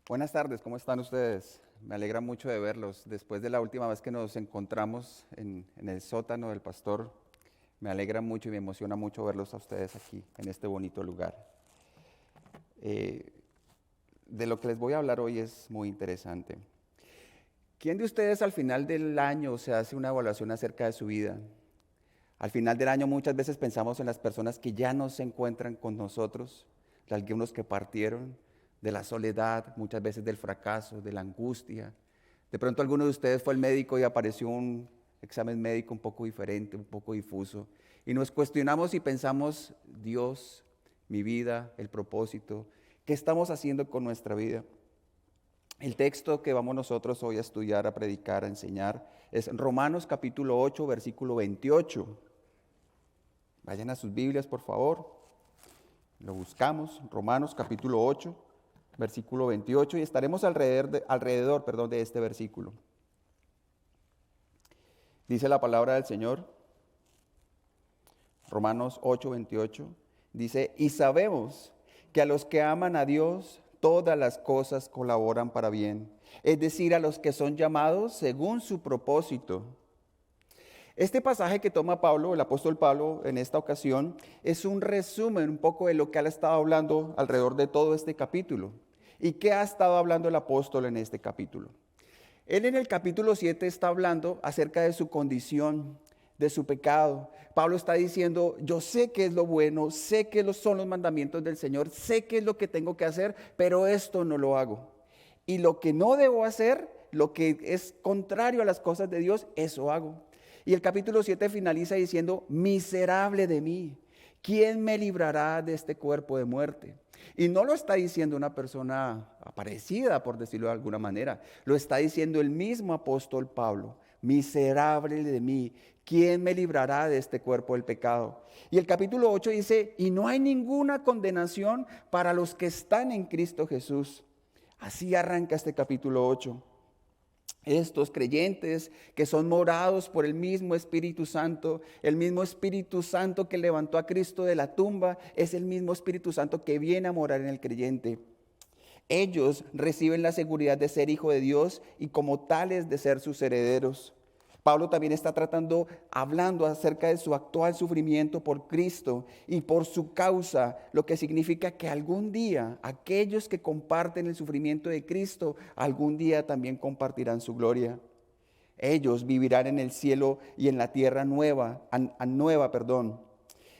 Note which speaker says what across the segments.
Speaker 1: Buenas tardes, ¿cómo están ustedes? Me alegra mucho de verlos. Después de la última vez que nos encontramos en el sótano del pastor, me alegra mucho y me emociona mucho verlos a ustedes aquí, en este bonito lugar. De lo que les voy a hablar hoy es muy interesante. ¿Quién de ustedes al final del año se hace una evaluación acerca de su vida? Al final del año muchas veces pensamos en las personas que ya no se encuentran con nosotros, de algunos que partieron, de la soledad, muchas veces del fracaso, de la angustia. De pronto alguno de ustedes fue al médico y apareció un examen médico un poco diferente, un poco difuso. Y nos cuestionamos y pensamos, Dios, mi vida, el propósito, ¿qué estamos haciendo con nuestra vida? El texto que vamos nosotros hoy a estudiar, a predicar, a enseñar, es Romanos capítulo 8, versículo 28. Vayan a sus Biblias, por favor. Lo buscamos, Romanos capítulo 8, versículo 28, y estaremos alrededor de este versículo. Dice la palabra del Señor, Romanos 8, 28, dice, y sabemos que a los que aman a Dios, todas las cosas colaboran para bien, es decir, a los que son llamados según su propósito. Este pasaje que toma Pablo, el apóstol Pablo, en esta ocasión, es un resumen un poco de lo que él ha estado hablando alrededor de todo este capítulo. ¿Y qué ha estado hablando el apóstol en este capítulo? Él en el capítulo 7 está hablando acerca de su condición, de su pecado. Pablo está diciendo, yo sé qué es lo bueno, sé qué son los mandamientos del Señor, sé qué es lo que tengo que hacer, pero esto no lo hago. Y lo que no debo hacer, lo que es contrario a las cosas de Dios, eso hago. Y el capítulo 7 finaliza diciendo, miserable de mí, ¿quién me librará de este cuerpo de muerte? Y no lo está diciendo una persona aparecida, por decirlo de alguna manera. Lo está diciendo el mismo apóstol Pablo, miserable de mí, ¿quién me librará de este cuerpo del pecado? Y el capítulo 8 dice, y no hay ninguna condenación para los que están en Cristo Jesús. Así arranca este capítulo 8. Estos creyentes que son morados por el mismo Espíritu Santo que levantó a Cristo de la tumba, es el mismo Espíritu Santo que viene a morar en el creyente. Ellos reciben la seguridad de ser hijo de Dios y como tales de ser sus herederos. Pablo también está hablando acerca de su actual sufrimiento por Cristo y por su causa, lo que significa que algún día aquellos que comparten el sufrimiento de Cristo, algún día también compartirán su gloria. Ellos vivirán en el cielo y en la tierra nueva.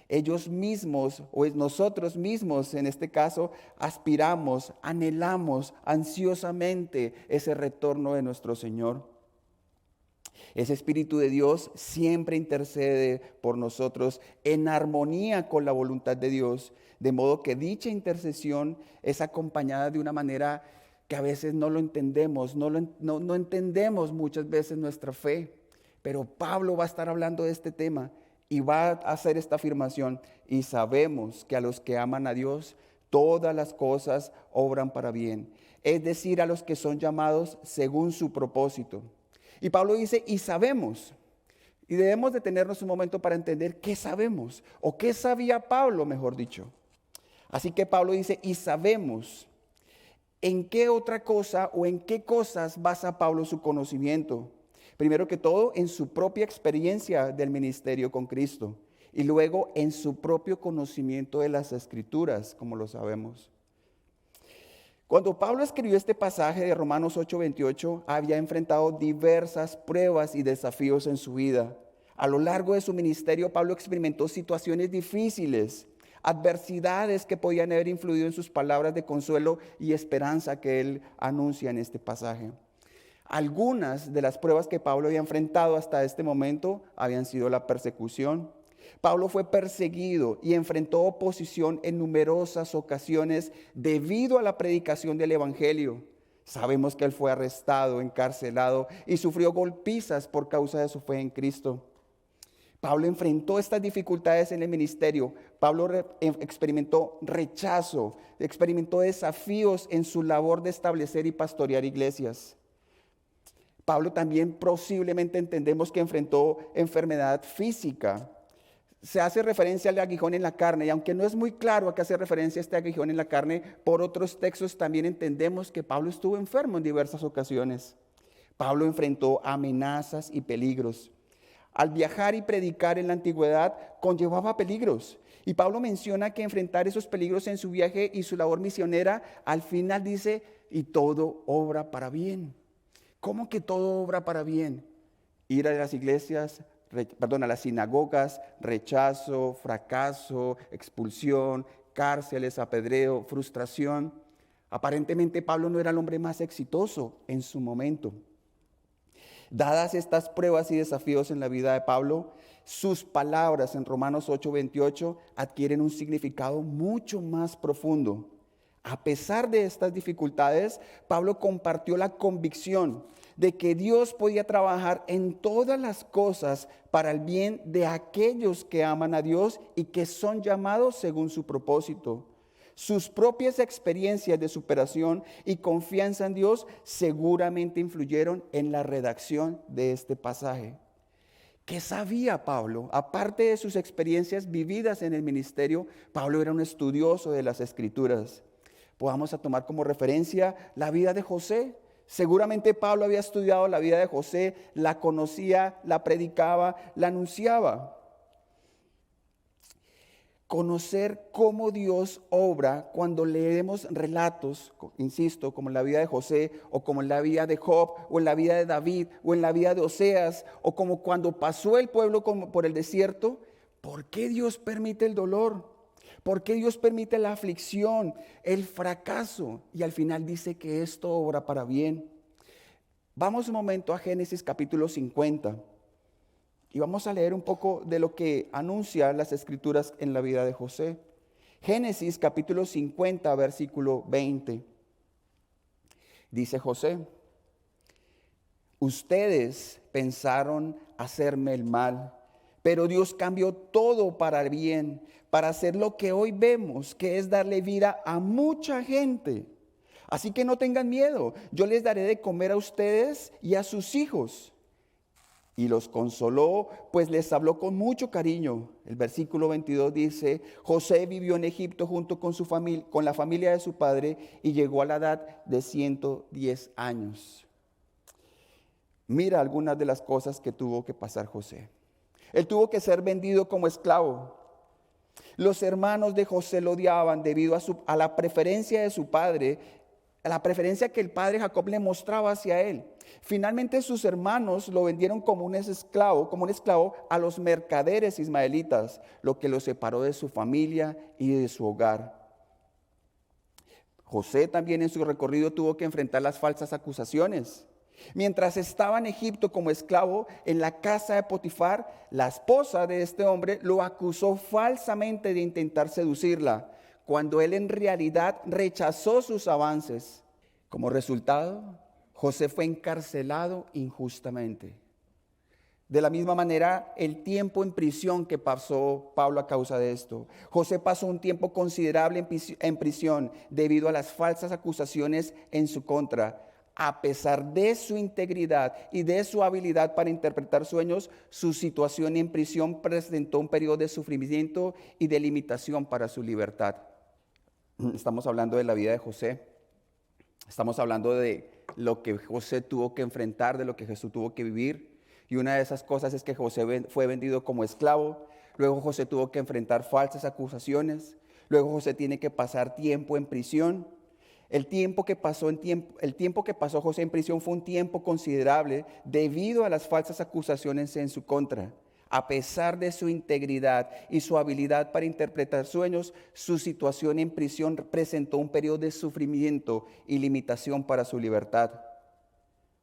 Speaker 1: Ellos mismos, o nosotros mismos en este caso, aspiramos, anhelamos ansiosamente ese retorno de nuestro Señor. Ese Espíritu de Dios siempre intercede por nosotros en armonía con la voluntad de Dios, de modo que dicha intercesión es acompañada de una manera que a veces no lo entendemos, no entendemos muchas veces nuestra fe, pero Pablo va a estar hablando de este tema y va a hacer esta afirmación, y sabemos que a los que aman a Dios, todas las cosas obran para bien, es decir, a los que son llamados según su propósito. Y Pablo dice, y sabemos, y debemos detenernos un momento para entender qué sabemos, o qué sabía Pablo, mejor dicho. Así que Pablo dice, y sabemos, ¿en qué otra cosa o en qué cosas basa Pablo su conocimiento? Primero que todo, en su propia experiencia del ministerio con Cristo, y luego en su propio conocimiento de las Escrituras, como lo sabemos. Cuando Pablo escribió este pasaje de Romanos 8:28, había enfrentado diversas pruebas y desafíos en su vida. A lo largo de su ministerio, Pablo experimentó situaciones difíciles, adversidades que podían haber influido en sus palabras de consuelo y esperanza que él anuncia en este pasaje. Algunas de las pruebas que Pablo había enfrentado hasta este momento habían sido la persecución. Pablo fue perseguido y enfrentó oposición en numerosas ocasiones debido a la predicación del Evangelio. Sabemos que él fue arrestado, encarcelado y sufrió golpizas por causa de su fe en Cristo. Pablo enfrentó estas dificultades en el ministerio. Pablo experimentó rechazo, experimentó desafíos en su labor de establecer y pastorear iglesias. Pablo también posiblemente entendemos que enfrentó enfermedad física. se hace referencia al aguijón en la carne, y aunque no es muy claro a qué hace referencia este aguijón en la carne, por otros textos también entendemos que Pablo estuvo enfermo en diversas ocasiones. Pablo enfrentó amenazas y peligros. Al viajar y predicar en la antigüedad conllevaba peligros. Y Pablo menciona que enfrentar esos peligros en su viaje y su labor misionera, al final dice, y todo obra para bien. ¿Cómo que todo obra para bien? Ir a las iglesias, a las sinagogas, rechazo, fracaso, expulsión, cárceles, apedreo, frustración. Aparentemente Pablo no era el hombre más exitoso en su momento. Dadas estas pruebas y desafíos en la vida de Pablo, sus palabras en Romanos 8:28 adquieren un significado mucho más profundo. A pesar de estas dificultades, Pablo compartió la convicción de que Dios podía trabajar en todas las cosas para el bien de aquellos que aman a Dios y que son llamados según su propósito. Sus propias experiencias de superación y confianza en Dios seguramente influyeron en la redacción de este pasaje. ¿Qué sabía Pablo? Aparte de sus experiencias vividas en el ministerio, Pablo era un estudioso de las Escrituras. Vamos a tomar como referencia la vida de José. Seguramente Pablo había estudiado la vida de José, la conocía, la predicaba, la anunciaba. Conocer cómo Dios obra cuando leemos relatos, insisto, como en la vida de José, o como en la vida de Job, o en la vida de David, o en la vida de Oseas, o como cuando pasó el pueblo por el desierto. ¿Por qué Dios permite el dolor? ¿Por qué Dios permite la aflicción, el fracaso? Y al final dice que esto obra para bien. Vamos un momento a Génesis capítulo 50. Y vamos a leer un poco de lo que anuncia las Escrituras en la vida de José. Génesis capítulo 50, versículo 20. Dice José: ustedes pensaron hacerme el mal, pero Dios cambió todo para el bien, para hacer lo que hoy vemos, que es darle vida a mucha gente. Así que no tengan miedo, yo les daré de comer a ustedes y a sus hijos. Y los consoló, pues les habló con mucho cariño. El versículo 22 dice: José vivió en Egipto junto con su familia, con la familia de su padre, y llegó a la edad de 110 años. Mira algunas de las cosas que tuvo que pasar José. Él tuvo que ser vendido como esclavo. Los hermanos de José lo odiaban debido a la preferencia de su padre, a la preferencia que el padre Jacob le mostraba hacia él. Finalmente sus hermanos lo vendieron como un esclavo a los mercaderes ismaelitas, lo que lo separó de su familia y de su hogar. José también en su recorrido tuvo que enfrentar las falsas acusaciones. Mientras estaba en Egipto como esclavo en la casa de Potifar, la esposa de este hombre lo acusó falsamente de intentar seducirla, cuando él en realidad rechazó sus avances. Como resultado, José fue encarcelado injustamente. De la misma manera, el tiempo en prisión que pasó Pablo a causa de esto. José pasó un tiempo considerable en prisión debido a las falsas acusaciones en su contra. A pesar de su integridad y de su habilidad para interpretar sueños, su situación en prisión presentó un periodo de sufrimiento y de limitación para su libertad. Estamos hablando de la vida de José. Estamos hablando de lo que José tuvo que enfrentar, de lo que Jesús tuvo que vivir. Y una de esas cosas es que José fue vendido como esclavo. Luego José tuvo que enfrentar falsas acusaciones. Luego José tiene que pasar tiempo en prisión. El tiempo que pasó José en prisión fue un tiempo considerable debido a las falsas acusaciones en su contra. A pesar de su integridad y su habilidad para interpretar sueños, su situación en prisión presentó un periodo de sufrimiento y limitación para su libertad.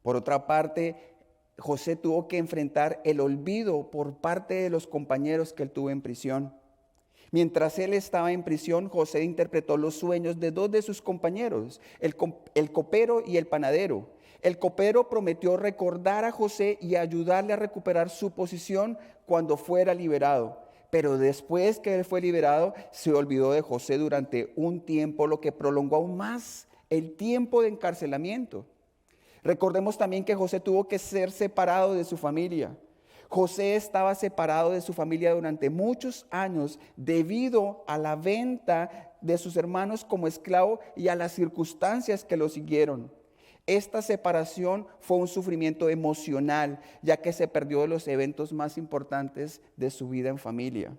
Speaker 1: Por otra parte, José tuvo que enfrentar el olvido por parte de los compañeros que él tuvo en prisión. Mientras él estaba en prisión, José interpretó los sueños de dos de sus compañeros, el copero y el panadero. El copero prometió recordar a José y ayudarle a recuperar su posición cuando fuera liberado. Pero después que él fue liberado, se olvidó de José durante un tiempo, lo que prolongó aún más el tiempo de encarcelamiento. Recordemos también que José tuvo que ser separado de su familia. José estaba separado de su familia durante muchos años debido a la venta de sus hermanos como esclavo y a las circunstancias que lo siguieron. Esta separación fue un sufrimiento emocional, ya que se perdió de los eventos más importantes de su vida en familia.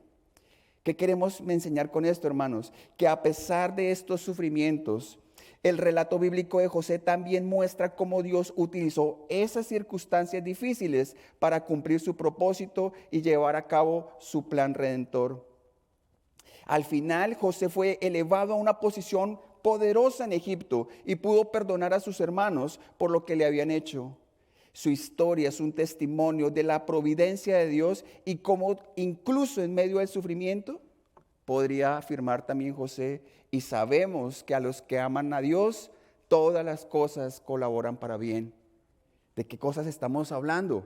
Speaker 1: ¿Qué queremos enseñar con esto, hermanos? Que a pesar de estos sufrimientos, el relato bíblico de José también muestra cómo Dios utilizó esas circunstancias difíciles para cumplir su propósito y llevar a cabo su plan redentor. Al final, José fue elevado a una posición poderosa en Egipto y pudo perdonar a sus hermanos por lo que le habían hecho. Su historia es un testimonio de la providencia de Dios y cómo incluso en medio del sufrimiento podría afirmar también José, y sabemos que a los que aman a Dios, todas las cosas colaboran para bien. ¿De qué cosas estamos hablando?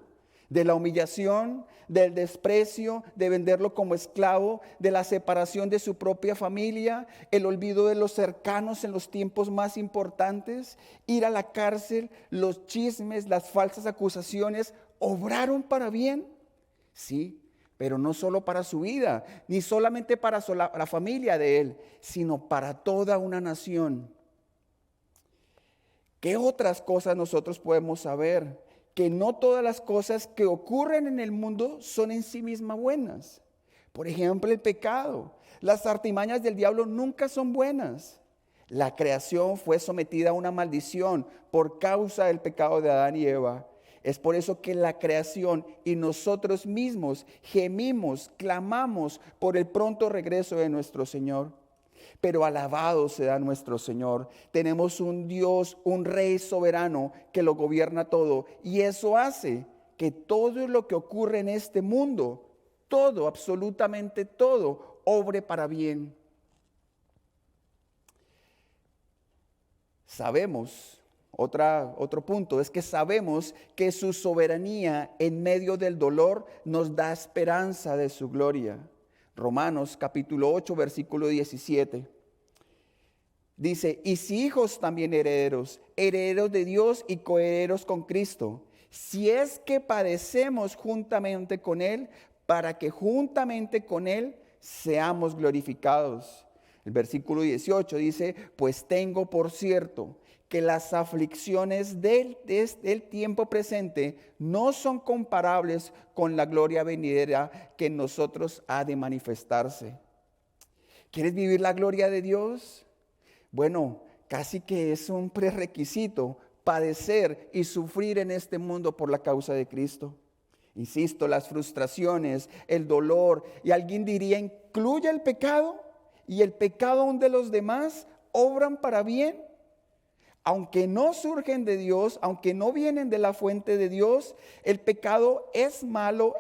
Speaker 1: De la humillación, del desprecio, de venderlo como esclavo, de la separación de su propia familia, el olvido de los cercanos en los tiempos más importantes, ir a la cárcel, los chismes, las falsas acusaciones, ¿obraron para bien? Sí, pero no solo para su vida, ni solamente para la familia de él, sino para toda una nación. ¿Qué otras cosas nosotros podemos saber? Que no todas las cosas que ocurren en el mundo son en sí mismas buenas. Por ejemplo, el pecado. Las artimañas del diablo nunca son buenas. La creación fue sometida a una maldición por causa del pecado de Adán y Eva. Es por eso que la creación y nosotros mismos gemimos, clamamos por el pronto regreso de nuestro Señor. Pero alabado sea nuestro Señor. Tenemos un Dios, un Rey soberano que lo gobierna todo. Y eso hace que todo lo que ocurre en este mundo, todo, absolutamente todo, obre para bien. Sabemos, otro punto, es que sabemos que su soberanía en medio del dolor nos da esperanza de su gloria. Romanos capítulo 8, versículo 17. Dice, y si hijos también herederos, herederos de Dios y coherederos con Cristo, si es que padecemos juntamente con Él, para que juntamente con Él seamos glorificados. El versículo 18 dice, pues tengo por cierto que las aflicciones del tiempo presente no son comparables con la gloria venidera que en nosotros ha de manifestarse. ¿Quieres vivir la gloria de Dios? Bueno, casi que es un prerequisito padecer y sufrir en este mundo por la causa de Cristo. Insisto, las frustraciones, el dolor, y alguien diría, ¿incluye el pecado? ¿Y el pecado aún de los demás obran para bien? Aunque no surgen de Dios, aunque no vienen de la fuente de Dios, el pecado es malo,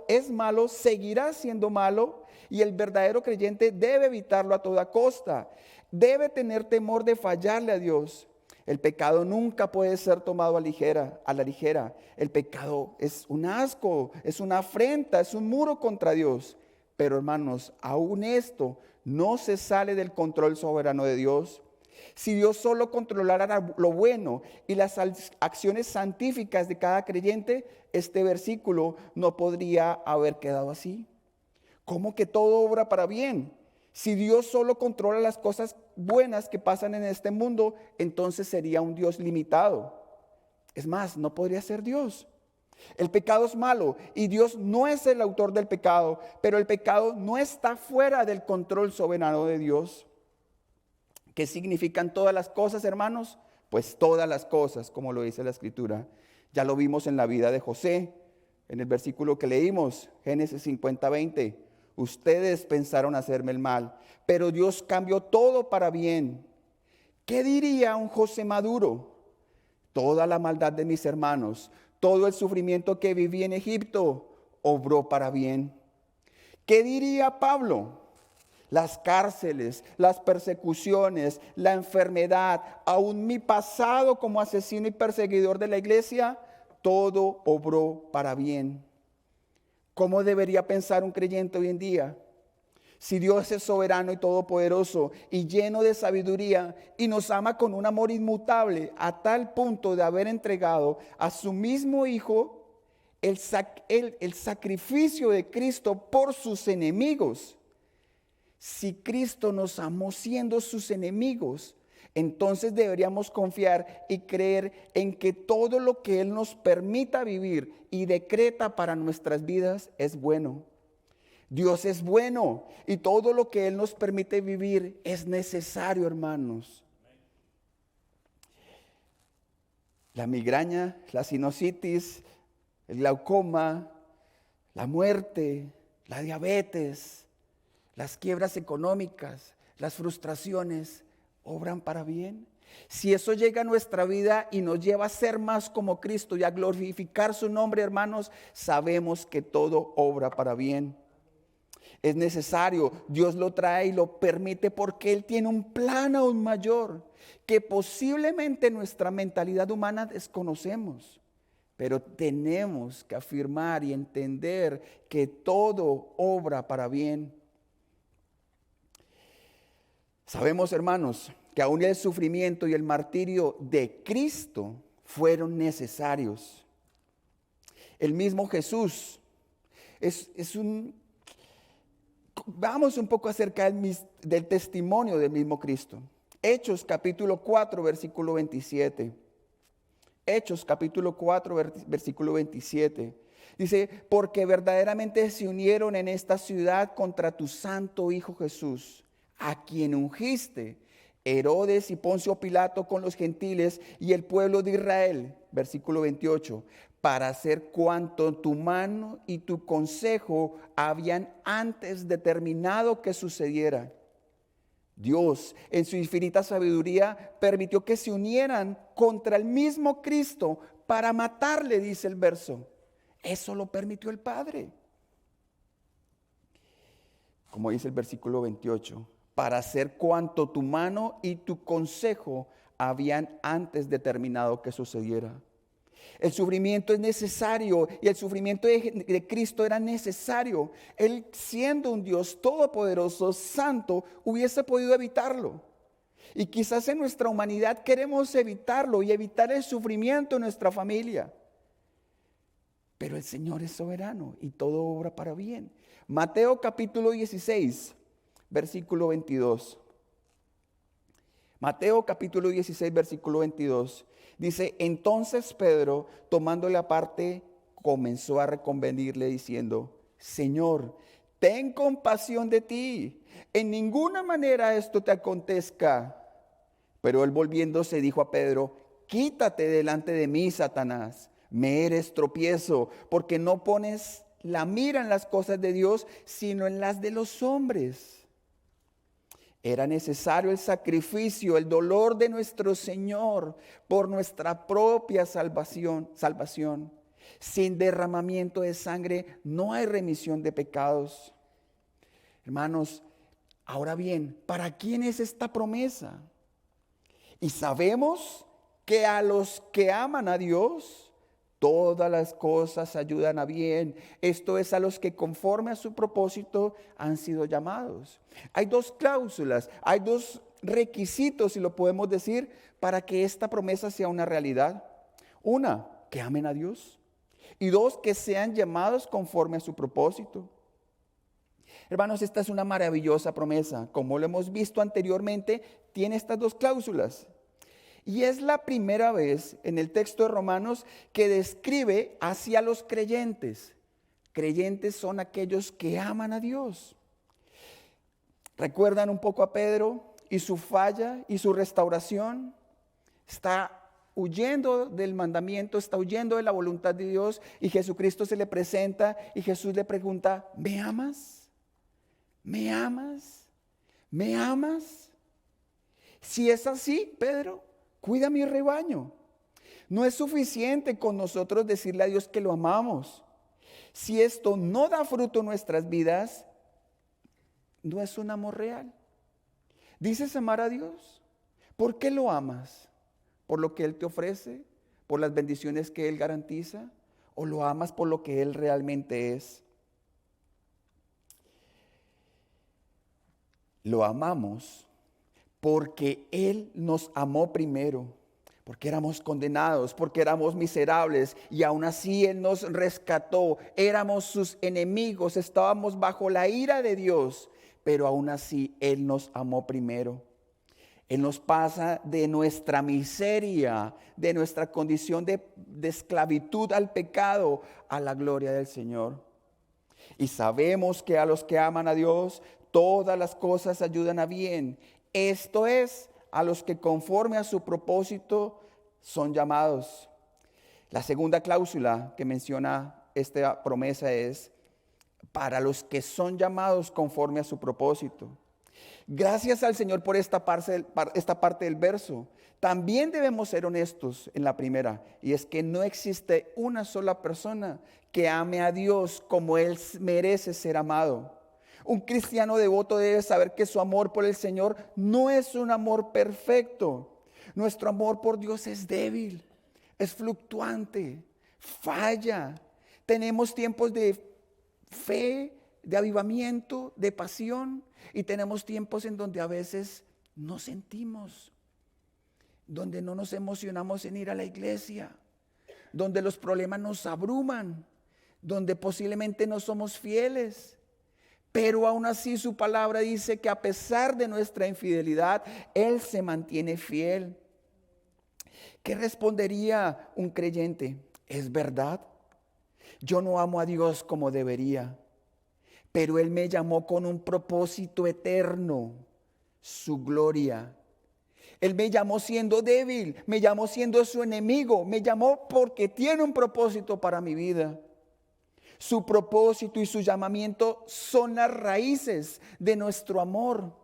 Speaker 1: seguirá siendo malo, y el verdadero creyente debe evitarlo a toda costa. Debe tener temor de fallarle a Dios. El pecado nunca puede ser tomado a la ligera. El pecado es un asco, es una afrenta, es un muro contra Dios. Pero hermanos, aún esto no se sale del control soberano de Dios. Si Dios solo controlara lo bueno y las acciones santíficas de cada creyente, este versículo no podría haber quedado así. ¿Cómo que todo obra para bien? Si Dios solo controla las cosas buenas que pasan en este mundo, entonces sería un Dios limitado. Es más, no podría ser Dios. El pecado es malo y Dios no es el autor del pecado, pero el pecado no está fuera del control soberano de Dios. ¿Qué significan todas las cosas, hermanos? Pues todas las cosas, como lo dice la Escritura. Ya lo vimos en la vida de José, en el versículo que leímos, Génesis 50:20. Ustedes pensaron hacerme el mal, pero Dios cambió todo para bien. ¿Qué diría un José maduro? Toda la maldad de mis hermanos, todo el sufrimiento que viví en Egipto, obró para bien. ¿Qué diría Pablo? Las cárceles, las persecuciones, la enfermedad, aún mi pasado como asesino y perseguidor de la iglesia, todo obró para bien. ¿Cómo debería pensar un creyente hoy en día? Si Dios es soberano y todopoderoso y lleno de sabiduría y nos ama con un amor inmutable a tal punto de haber entregado a su mismo Hijo, el sacrificio de Cristo por sus enemigos. Si Cristo nos amó siendo sus enemigos, entonces deberíamos confiar y creer en que todo lo que Él nos permita vivir y decreta para nuestras vidas es bueno. Dios es bueno y todo lo que Él nos permite vivir es necesario, hermanos. La migraña, la sinusitis, el glaucoma, la muerte, la diabetes, las quiebras económicas, las frustraciones, obran para bien. Si eso llega a nuestra vida y nos lleva a ser más como Cristo y a glorificar su nombre, hermanos, sabemos que todo obra para bien. Es necesario, Dios lo trae y lo permite porque Él tiene un plan aún mayor que posiblemente nuestra mentalidad humana desconocemos. Pero tenemos que afirmar y entender que todo obra para bien. Sabemos, hermanos, que aún el sufrimiento y el martirio de Cristo fueron necesarios. El mismo Jesús Vamos un poco acerca del testimonio del mismo Cristo. Hechos capítulo 4, versículo 27. Hechos capítulo 4, versículo 27. Dice, porque verdaderamente se unieron en esta ciudad contra tu santo Hijo Jesús, a quien ungiste, Herodes y Poncio Pilato con los gentiles y el pueblo de Israel, versículo 28, para hacer cuanto tu mano y tu consejo habían antes determinado que sucediera. Dios, en su infinita sabiduría, permitió que se unieran contra el mismo Cristo para matarle, dice el verso. Eso lo permitió el Padre. Como dice el versículo 28, para hacer cuanto tu mano y tu consejo habían antes determinado que sucediera. El sufrimiento es necesario y el sufrimiento de Cristo era necesario. Él, siendo un Dios todopoderoso, santo, hubiese podido evitarlo. Y quizás en nuestra humanidad queremos evitarlo y evitar el sufrimiento en nuestra familia. Pero el Señor es soberano y todo obra para bien. Mateo capítulo 16, versículo 22. Mateo capítulo 16, versículo 22. Dice, entonces Pedro, tomándole aparte, comenzó a reconvenirle diciendo, Señor, ten compasión de ti, en ninguna manera esto te acontezca. Pero él volviéndose dijo a Pedro, quítate delante de mí, Satanás, me eres tropiezo, porque no pones la mira en las cosas de Dios, sino en las de los hombres. Era necesario el sacrificio, el dolor de nuestro Señor por nuestra propia salvación. Sin derramamiento de sangre no hay remisión de pecados. Hermanos, ahora bien, ¿para quién es esta promesa? Y sabemos que a los que aman a Dios, todas las cosas ayudan a bien. Esto es a los que conforme a su propósito han sido llamados. Hay dos cláusulas, hay dos requisitos, si lo podemos decir, para que esta promesa sea una realidad. Una, que amen a Dios. Y dos, que sean llamados conforme a su propósito. Hermanos, esta es una maravillosa promesa. Como lo hemos visto anteriormente, tiene estas dos cláusulas. Y es la primera vez en el texto de Romanos que describe hacia los creyentes. Creyentes son aquellos que aman a Dios. ¿Recuerdan un poco a Pedro y su falla y su restauración? Está huyendo del mandamiento, está huyendo de la voluntad de Dios y Jesucristo se le presenta y Jesús le pregunta, ¿me amas? ¿Me amas? ¿Me amas? Si es así, Pedro, cuida mi rebaño. No es suficiente con nosotros decirle a Dios que lo amamos. Si esto no da fruto en nuestras vidas, no es un amor real. ¿Dices amar a Dios? ¿Por qué lo amas? ¿Por lo que Él te ofrece? ¿Por las bendiciones que Él garantiza? ¿O lo amas por lo que Él realmente es? Lo amamos porque Él nos amó primero. porque éramos condenados, porque éramos miserables, y aún así Él nos rescató. Éramos sus enemigos, estábamos bajo la ira de Dios, pero aún así Él nos amó primero. Él nos pasa de nuestra miseria, de nuestra condición de esclavitud al pecado, a la gloria del Señor. Y sabemos que a los que aman a Dios, todas las cosas ayudan a bien. Esto es, a los que conforme a su propósito son llamados. La segunda cláusula que menciona esta promesa es para los que son llamados conforme a su propósito. Gracias al Señor por esta parte del verso. También debemos ser honestos en la primera, y es que no existe una sola persona que ame a Dios como Él merece ser amado. Un cristiano devoto debe saber que su amor por el Señor no es un amor perfecto. Nuestro amor por Dios es débil, es fluctuante, falla. Tenemos tiempos de fe, de avivamiento, de pasión, y tenemos tiempos en donde a veces no sentimos, donde no nos emocionamos en ir a la iglesia, donde los problemas nos abruman, donde posiblemente no somos fieles. Pero aún así su palabra dice que a pesar de nuestra infidelidad, Él se mantiene fiel. ¿Qué respondería un creyente? ¿Es verdad? Yo no amo a Dios como debería, pero Él me llamó con un propósito eterno, su gloria. Él me llamó siendo débil, me llamó siendo su enemigo, me llamó porque tiene un propósito para mi vida. Su propósito y su llamamiento son las raíces de nuestro amor.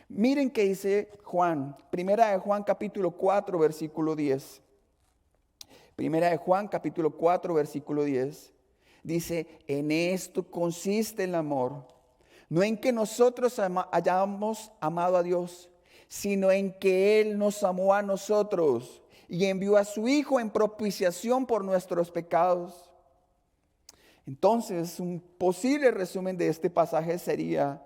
Speaker 1: Miren qué dice Juan, primera de Juan capítulo 4 versículo 10. Primera de Juan capítulo 4 versículo 10. Dice, en esto consiste el amor, no en que nosotros hayamos amado a Dios, sino en que Él nos amó a nosotros y envió a su Hijo en propiciación por nuestros pecados. Entonces, un posible resumen de este pasaje sería,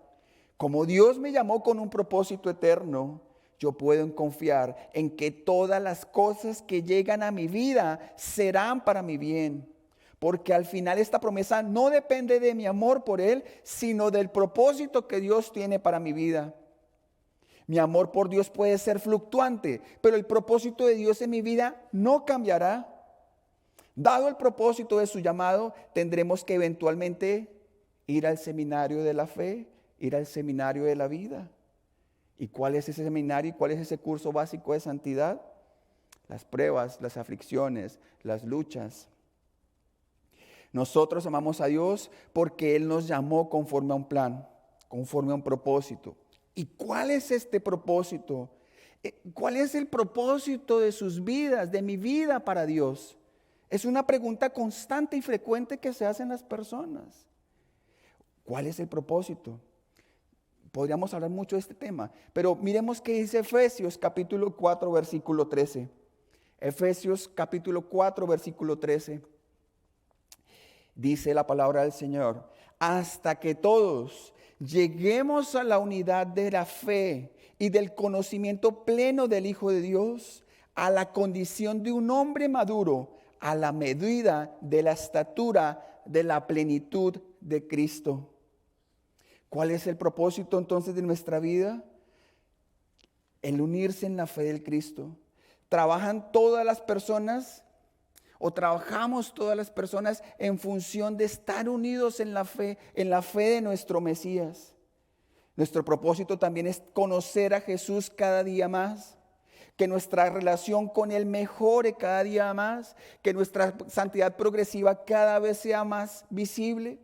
Speaker 1: como Dios me llamó con un propósito eterno, yo puedo confiar en que todas las cosas que llegan a mi vida serán para mi bien. Porque al final esta promesa no depende de mi amor por Él, sino del propósito que Dios tiene para mi vida. Mi amor por Dios puede ser fluctuante, pero el propósito de Dios en mi vida no cambiará. Dado el propósito de su llamado, tendremos que eventualmente ir al seminario de la fe, ir al seminario de la vida. ¿Y cuál es ese seminario y cuál es ese curso básico de santidad? Las pruebas, las aflicciones, las luchas. Nosotros amamos a Dios porque Él nos llamó conforme a un plan, conforme a un propósito. ¿Y cuál es este propósito? ¿Cuál es el propósito de sus vidas, de mi vida para Dios? Es una pregunta constante y frecuente que se hacen las personas. ¿Cuál es el propósito? Podríamos hablar mucho de este tema, pero miremos qué dice Efesios capítulo 4 versículo 13. Efesios capítulo 4 versículo 13. Dice la palabra del Señor, hasta que todos lleguemos a la unidad de la fe y del conocimiento pleno del Hijo de Dios, a la condición de un hombre maduro, a la medida de la estatura de la plenitud de Cristo. ¿Cuál es el propósito entonces de nuestra vida? El unirse en la fe del Cristo. ¿Trabajan todas las personas o trabajamos todas las personas en función de estar unidos en la fe de nuestro Mesías? Nuestro propósito también es conocer a Jesús cada día más. Que nuestra relación con Él mejore cada día más, que nuestra santidad progresiva cada vez sea más visible.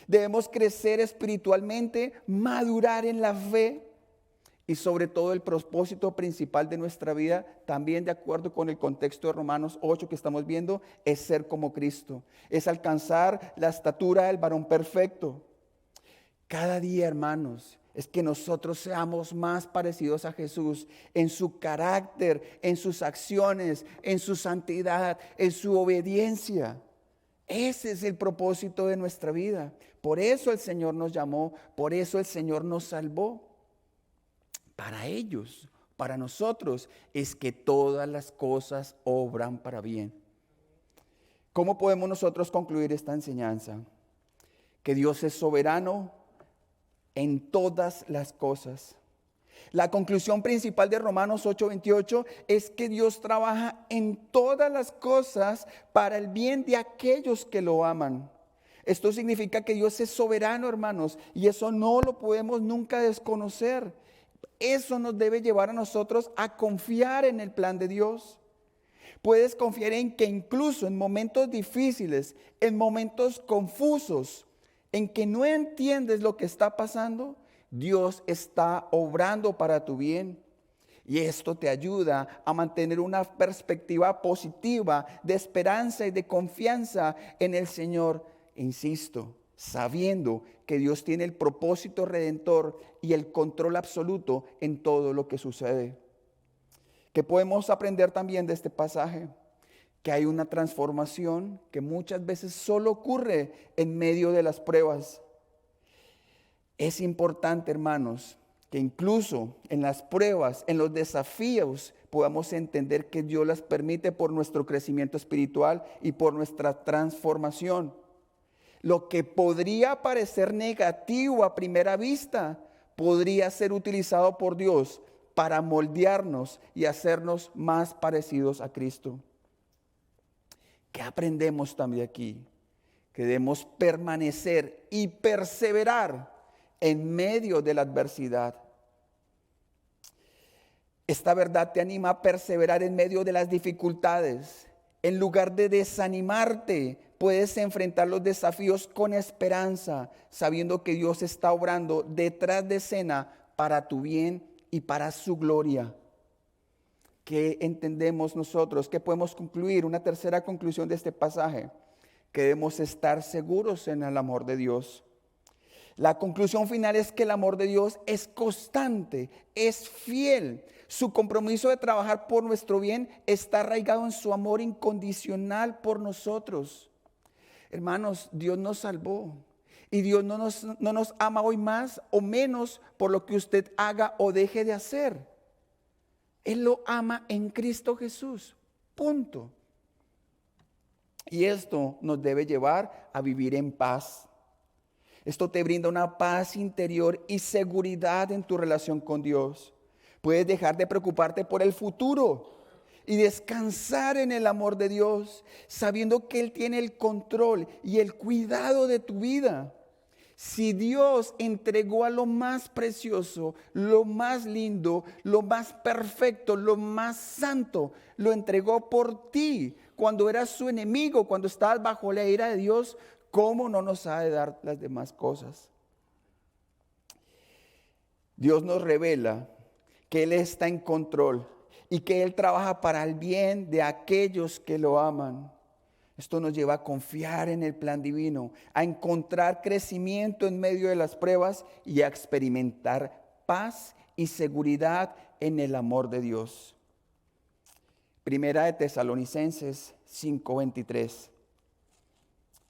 Speaker 1: Debemos crecer espiritualmente, madurar en la fe y sobre todo el propósito principal de nuestra vida, también de acuerdo con el contexto de Romanos 8 que estamos viendo, es ser como Cristo, es alcanzar la estatura del varón perfecto. Cada día, hermanos, es que nosotros seamos más parecidos a Jesús en su carácter, en sus acciones, en su santidad, en su obediencia. Ese es el propósito de nuestra vida. Por eso el Señor nos llamó, por eso el Señor nos salvó. Para para nosotros es que todas las cosas obran para bien. ¿Cómo podemos nosotros concluir esta enseñanza? Que Dios es soberano en todas las cosas. La conclusión principal de Romanos 8:28 es que Dios trabaja en todas las cosas para el bien de aquellos que lo aman. Esto significa que Dios es soberano, hermanos, y eso no lo podemos nunca desconocer. Eso nos debe llevar a nosotros a confiar en el plan de Dios. Puedes confiar en que incluso en momentos difíciles, en momentos confusos, en que no entiendes lo que está pasando, Dios está obrando para tu bien. Y esto te ayuda a mantener una perspectiva positiva de esperanza y de confianza en el Señor. Insisto, sabiendo que Dios tiene el propósito redentor y el control absoluto en todo lo que sucede. ¿Qué podemos aprender también de este pasaje? Que hay una transformación que muchas veces solo ocurre en medio de las pruebas. Es importante, hermanos, que incluso en las pruebas, en los desafíos, podamos entender que Dios las permite por nuestro crecimiento espiritual y por nuestra transformación. Lo que podría parecer negativo a primera vista, podría ser utilizado por Dios para moldearnos y hacernos más parecidos a Cristo. ¿Qué aprendemos también aquí? Que debemos permanecer y perseverar en medio de la adversidad. Esta verdad te anima a perseverar en medio de las dificultades. En lugar de desanimarte, puedes enfrentar los desafíos con esperanza, sabiendo que Dios está obrando detrás de escena para tu bien y para su gloria. ¿Qué entendemos nosotros? ¿Qué podemos concluir? Una tercera conclusión de este pasaje, que debemos estar seguros en el amor de Dios. La conclusión final es que el amor de Dios es constante, es fiel. Su compromiso de trabajar por nuestro bien está arraigado en su amor incondicional por nosotros. Hermanos, Dios nos salvó y Dios no nos ama hoy más o menos por lo que usted haga o deje de hacer. Él lo ama en Cristo Jesús, punto. Y esto nos debe llevar a vivir en paz. Esto te brinda una paz interior y seguridad en tu relación con Dios. Puedes dejar de preocuparte por el futuro y descansar en el amor de Dios, sabiendo que Él tiene el control y el cuidado de tu vida. Si Dios entregó a lo más precioso, lo más lindo, lo más perfecto, lo más santo, lo entregó por ti cuando eras su enemigo, cuando estabas bajo la ira de Dios, ¿cómo no nos ha de dar las demás cosas? Dios nos revela que Él está en control y que Él trabaja para el bien de aquellos que lo aman. Esto nos lleva a confiar en el plan divino, a encontrar crecimiento en medio de las pruebas y a experimentar paz y seguridad en el amor de Dios. Primera de Tesalonicenses 5:23.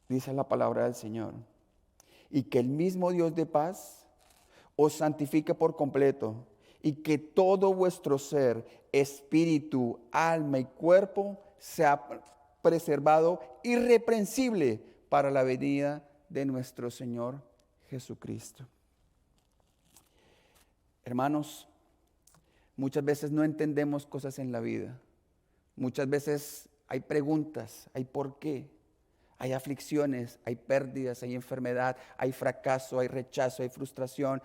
Speaker 1: Dice la palabra del Señor. Y que el mismo Dios de paz os santifique por completo, y que todo vuestro ser, espíritu, alma y cuerpo sea preservado irreprensible para la venida de nuestro Señor Jesucristo. Hermanos, muchas veces no entendemos cosas en la vida. Muchas veces hay preguntas, hay por qué. Hay aflicciones, hay pérdidas, hay enfermedad, hay fracaso, hay rechazo, hay frustración.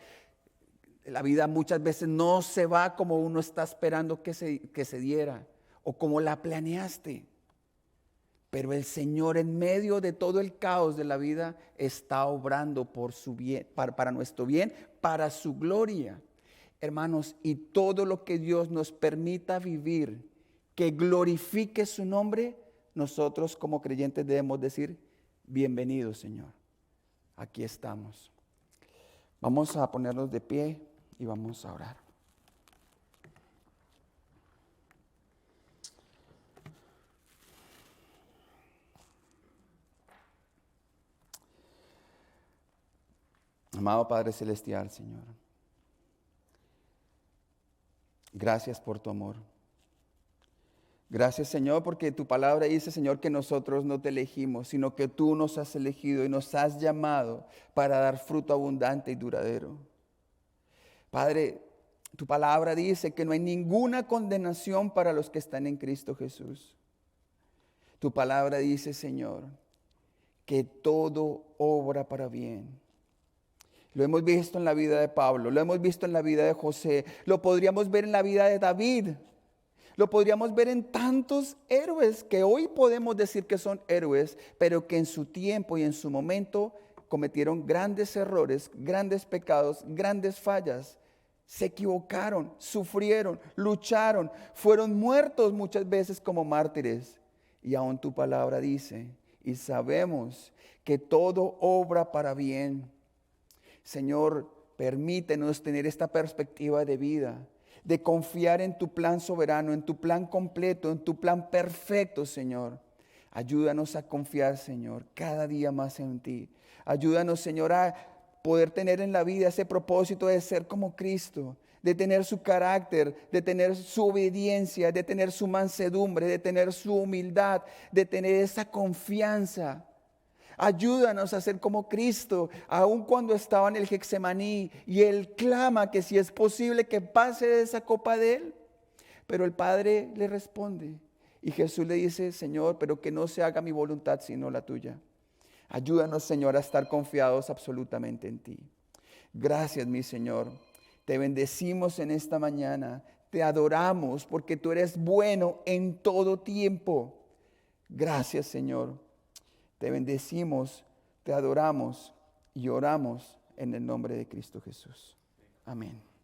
Speaker 1: La vida muchas veces no se va como uno está esperando que se diera o como la planeaste. Pero el Señor en medio de todo el caos de la vida está obrando por su bien, para nuestro bien, para su gloria. Hermanos, y todo lo que Dios nos permita vivir, que glorifique su nombre, nosotros como creyentes debemos decir, bienvenido Señor, aquí estamos. Vamos a ponernos de pie y vamos a orar. Amado Padre Celestial, Señor, Gracias por tu amor. Gracias, Señor, porque tu palabra dice, Señor, que nosotros no te elegimos, sino que tú nos has elegido y nos has llamado para dar fruto abundante y duradero. Padre, tu palabra dice que no hay ninguna condenación para los que están en Cristo Jesús. Tu palabra dice, Señor, que todo obra para bien. Lo hemos visto en la vida de Pablo, lo hemos visto en la vida de José, lo podríamos ver en la vida de David. Lo podríamos ver en tantos héroes que hoy podemos decir que son héroes, pero que en su tiempo y en su momento cometieron grandes errores, grandes pecados, grandes fallas. Se equivocaron, sufrieron, lucharon, fueron muertos muchas veces como mártires. Y aún tu palabra dice, y sabemos que todo obra para bien. Señor, permítenos tener esta perspectiva de vida, de confiar en tu plan soberano, en tu plan completo, en tu plan perfecto, Señor. Ayúdanos a confiar, Señor, cada día más en ti. Ayúdanos, Señor, a poder tener en la vida ese propósito de ser como Cristo, de tener su carácter, de tener su obediencia, de tener su mansedumbre, de tener su humildad, de tener esa confianza. Ayúdanos a ser como Cristo, aun cuando estaba en el Getsemaní y Él clama que si es posible que pase de esa copa de Él. Pero el Padre le responde y Jesús le dice, Señor, pero que no se haga mi voluntad sino la tuya. Ayúdanos, Señor, a estar confiados absolutamente en ti. Gracias, mi Señor. Te bendecimos en esta mañana. Te adoramos porque tú eres bueno en todo tiempo. Gracias, Señor. Te bendecimos, te adoramos y oramos en el nombre de Cristo Jesús. Amén.